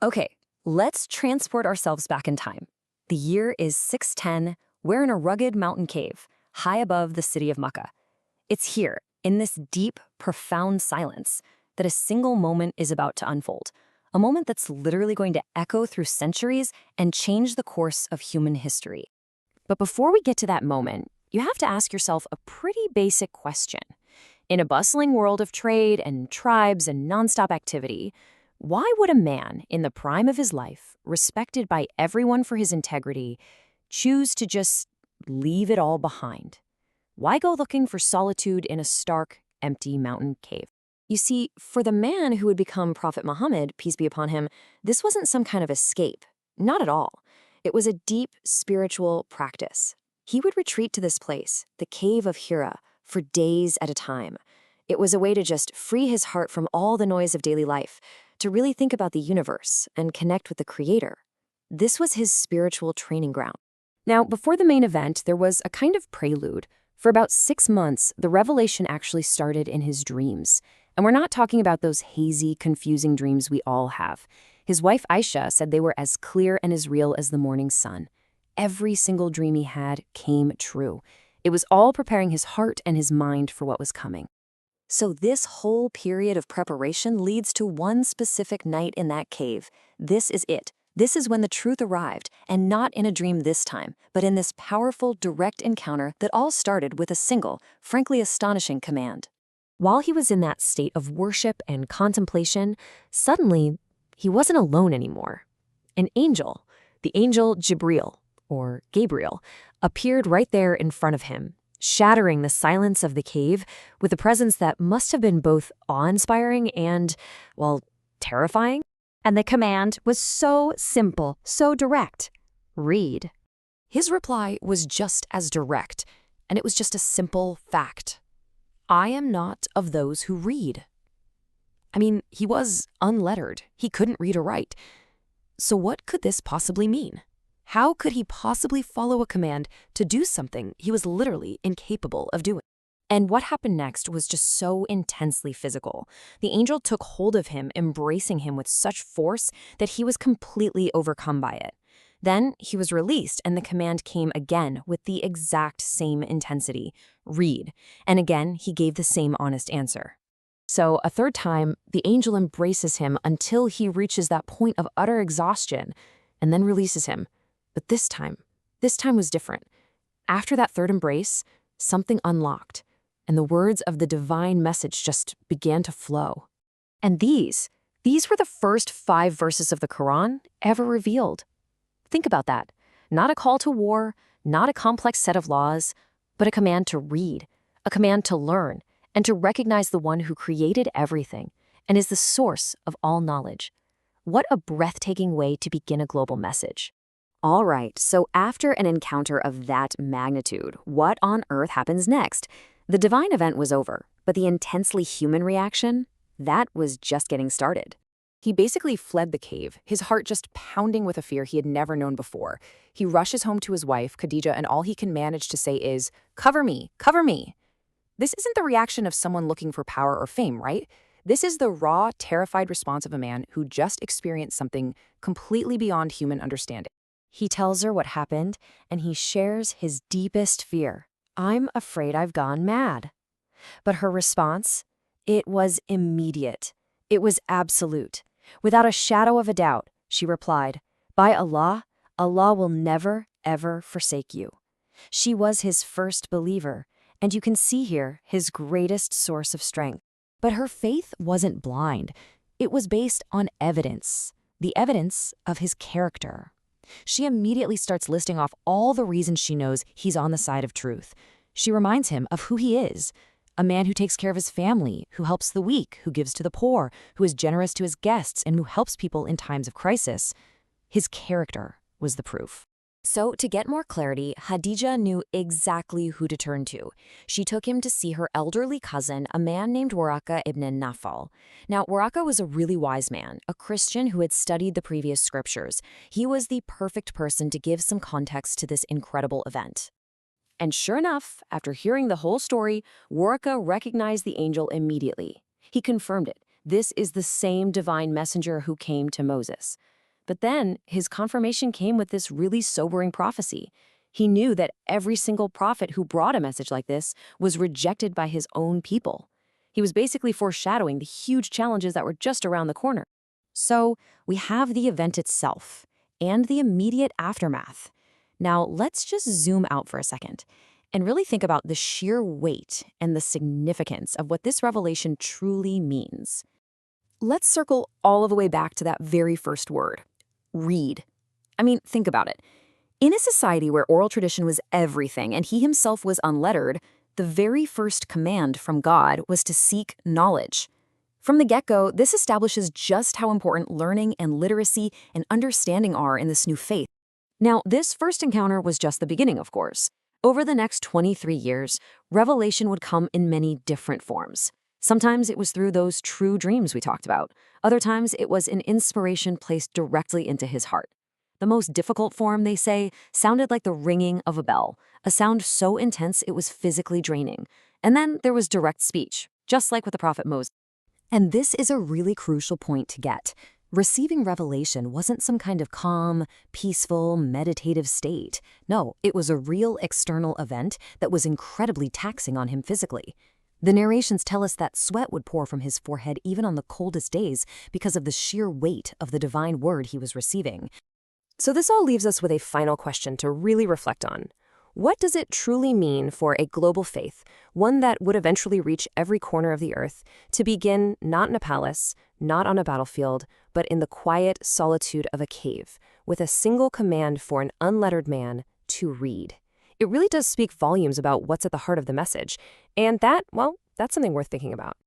Okay, let's transport ourselves back in time. The year is 610. We're in a rugged mountain cave, high above the city of Mecca. It's here, in this deep, profound silence, that a single moment is about to unfold. A moment that's literally going to echo through centuries and change the course of human history. But before we get to that moment, you have to ask yourself a pretty basic question. In a bustling world of trade and tribes and nonstop activity, why would a man in the prime of his life, respected by everyone for his integrity, choose to just leave it all behind? Why go looking for solitude in a stark, empty mountain cave? You see, for the man who would become Prophet Muhammad, peace be upon him, this wasn't some kind of escape. Not at all. It was a deep spiritual practice. He would retreat to this place, the cave of Hira, for days at a time. It was a way to just free his heart from all the noise of daily life, to really think about the universe and connect with the Creator. This was his spiritual training ground. Now, before the main event, there was a kind of prelude. For about 6 months, the revelation actually started in his dreams. And we're not talking about those hazy, confusing dreams we all have. His wife Aisha said they were as clear and as real as the morning sun. Every single dream he had came true. It was all preparing his heart and his mind for what was coming. So this whole period of preparation leads to one specific night in that cave. This is it. This is when the truth arrived, and not in a dream this time, but in this powerful, direct encounter that all started with a single, frankly astonishing command. While he was in that state of worship and contemplation, suddenly, he wasn't alone anymore. An angel, the angel Jibreel, or Gabriel, appeared right there in front of him, shattering the silence of the cave with a presence that must have been both awe-inspiring and, well, terrifying. And the command was so simple, so direct. Read. His reply was just as direct, and it was just a simple fact. I am not of those who read. I mean, he was unlettered. He couldn't read or write. So what could this possibly mean? How could he possibly follow a command to do something he was literally incapable of doing? And what happened next was just so intensely physical. The angel took hold of him, embracing him with such force that he was completely overcome by it. Then he was released, and the command came again with the exact same intensity, read. And again, he gave the same honest answer. So a third time, the angel embraces him until he reaches that point of utter exhaustion, and then releases him. But this time was different. After that third embrace, something unlocked, and the words of the divine message just began to flow. And these were the first 5 verses of the Qur'an ever revealed. Think about that. Not a call to war, not a complex set of laws, but a command to read, a command to learn, and to recognize the one who created everything and is the source of all knowledge. What a breathtaking way to begin a global message. All right, so after an encounter of that magnitude, what on earth happens next? The divine event was over, but the intensely human reaction, that was just getting started. He basically fled the cave, his heart just pounding with a fear he had never known before. He rushes home to his wife, Khadija, and all he can manage to say is, "Cover me, cover me." This isn't the reaction of someone looking for power or fame, right? This is the raw, terrified response of a man who just experienced something completely beyond human understanding. He tells her what happened, and he shares his deepest fear. I'm afraid I've gone mad. But her response? It was immediate. It was absolute. Without a shadow of a doubt, she replied, "By Allah, Allah will never, ever forsake you." She was his first believer, and you can see here his greatest source of strength. But her faith wasn't blind. It was based on evidence, the evidence of his character. She immediately starts listing off all the reasons she knows he's on the side of truth. She reminds him of who he is, a man who takes care of his family, who helps the weak, who gives to the poor, who is generous to his guests, and who helps people in times of crisis. His character was the proof. So, to get more clarity, Khadija knew exactly who to turn to. She took him to see her elderly cousin, a man named Waraka ibn Nawfal. Now, Waraka was a really wise man, a Christian who had studied the previous scriptures. He was the perfect person to give some context to this incredible event. And sure enough, after hearing the whole story, Waraka recognized the angel immediately. He confirmed it. This is the same divine messenger who came to Moses. But then his confirmation came with this really sobering prophecy. He knew that every single prophet who brought a message like this was rejected by his own people. He was basically foreshadowing the huge challenges that were just around the corner. So we have the event itself and the immediate aftermath. Now let's just zoom out for a second and really think about the sheer weight and the significance of what this revelation truly means. Let's circle all the way back to that very first word, read. I mean, think about it. In a society where oral tradition was everything and he himself was unlettered, the very first command from God was to seek knowledge. From the get-go, this establishes just how important learning and literacy and understanding are in this new faith. Now, this first encounter was just the beginning, of course. Over the next 23 years, revelation would come in many different forms. Sometimes it was through those true dreams we talked about. Other times it was an inspiration placed directly into his heart. The most difficult form, they say, sounded like the ringing of a bell, a sound so intense it was physically draining. And then there was direct speech, just like with the prophet Moses. And this is a really crucial point to get. Receiving revelation wasn't some kind of calm, peaceful, meditative state. No, it was a real external event that was incredibly taxing on him physically. The narrations tell us that sweat would pour from his forehead even on the coldest days because of the sheer weight of the divine word he was receiving. So this all leaves us with a final question to really reflect on. What does it truly mean for a global faith, one that would eventually reach every corner of the earth, to begin not in a palace, not on a battlefield, but in the quiet solitude of a cave, with a single command for an unlettered man to read? It really does speak volumes about what's at the heart of the message, and that, well, that's something worth thinking about.